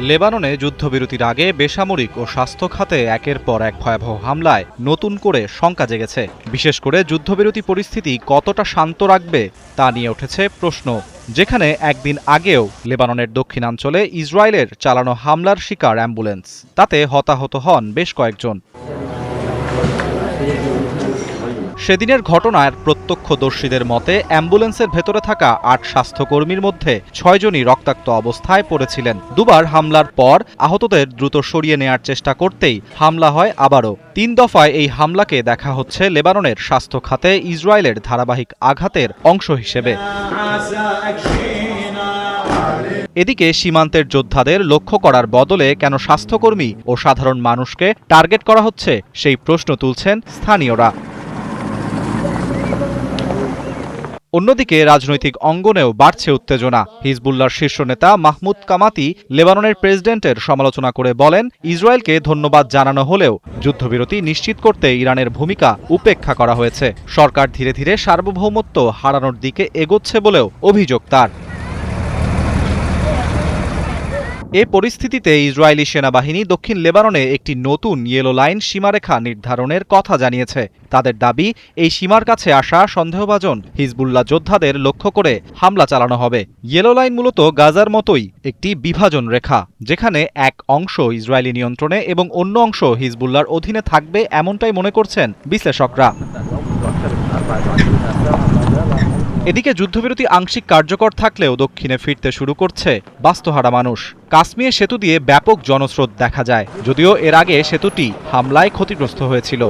লেবাননে যুদ্ধবিরতির আগে বেসামরিক ও স্বাস্থ্য খাতে একের পর এক ভয়াবহ হামলায় নতুন করে শঙ্কা জেগেছে। বিশেষ করে যুদ্ধবিরতি পরিস্থিতি কতটা শান্ত রাখবে তা নিয়ে উঠেছে প্রশ্ন, যেখানে একদিন আগেও লেবাননের দক্ষিণাঞ্চলে ইসরায়েলের চালানো হামলার শিকার অ্যাম্বুলেন্স, তাতে হতাহত হন বেশ কয়েকজন। সেদিনের ঘটনার প্রত্যক্ষদর্শীদের মতে অ্যাম্বুলেন্সের ভেতরে থাকা ৮ স্বাস্থ্যকর্মীর মধ্যে ৬ জনই রক্তাক্ত অবস্থায় পড়েছিলেন। দুবার হামলার পর আহতদের দ্রুত সরিয়ে নেয়ার চেষ্টা করতেই হামলা হয় আবারও। ৩ দফায় এই হামলাকে দেখা হচ্ছে লেবাননের স্বাস্থ্য খাতে ইসরায়েলের ধারাবাহিক আঘাতের অংশ হিসেবে। এদিকে সীমান্তের যোদ্ধাদের লক্ষ্য করার বদলে কেন স্বাস্থ্যকর্মী ও সাধারণ মানুষকে টার্গেট করা হচ্ছে সেই প্রশ্ন তুলছেন স্থানীয়রা। অন্যদিকে রাজনৈতিক অঙ্গনেও বাড়ছে উত্তেজনা। হিজবুল্লাহর শীর্ষ নেতা মাহমুদ কামাতি লেবাননের প্রেসিডেন্টের সমালোচনা করে বলেন, ইসরায়েলকে ধন্যবাদ জানানো হলেও যুদ্ধবিরতি নিশ্চিত করতে ইরানের ভূমিকা উপেক্ষা করা হয়েছে। সরকার ধীরে ধীরে সার্বভৌমত্ব হারানোর দিকে এগোচ্ছে বলেও অভিযোগ তার। এ পরিস্থিতিতে ইসরায়েলি সেনাবাহিনী দক্ষিণ লেবাননে একটি নতুন ইয়েলো লাইন সীমারেখা নির্ধারণের কথা জানিয়েছে। তাদের দাবি, এই সীমার কাছে আসা সন্দেহভাজন হিজবুল্লাহ যোদ্ধাদের লক্ষ্য করে হামলা চালানো হবে। ইয়েলো লাইন মূলত গাজার মতোই একটি বিভাজন রেখা, যেখানে এক অংশ ইসরায়েলি নিয়ন্ত্রণে এবং অন্য অংশ হিজবুল্লাহর অধীনে থাকবে, এমনটাই মনে করছেন বিশ্লেষকরা। এদিকে যুদ্ধবিরতি আংশিক কার্যকর থাকলেও দক্ষিণে ফিরতে শুরু করছে বাস্তুহারা মানুষ। কাশ্মীর সেতু দিয়ে ব্যাপক জনস্রোত দেখা যায়, যদিও এর আগে সেতুটি হামলায় ক্ষতিগ্রস্ত হয়েছিল।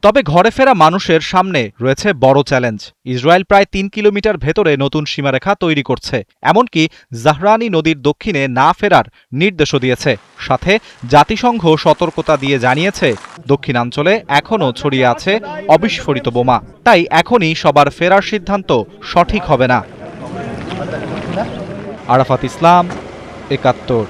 তবে ঘরে ফেরা মানুষের সামনে রয়েছে বড় চ্যালেঞ্জ। ইসরায়েল প্রায় ৩ কিলোমিটার ভেতরে নতুন সীমারেখা তৈরি করছে, এমনকি জাহরানি নদীর দক্ষিণে না ফেরার নির্দেশও দিয়েছে। সাথে জাতিসংঘ সতর্কতা দিয়ে জানিয়েছে, দক্ষিণাঞ্চলে এখনও ছড়িয়ে আছে অবিস্ফোরিত বোমা। তাই এখনই সবার ফেরার সিদ্ধান্ত সঠিক হবে না। আরাফাত ইসলাম, ৭১।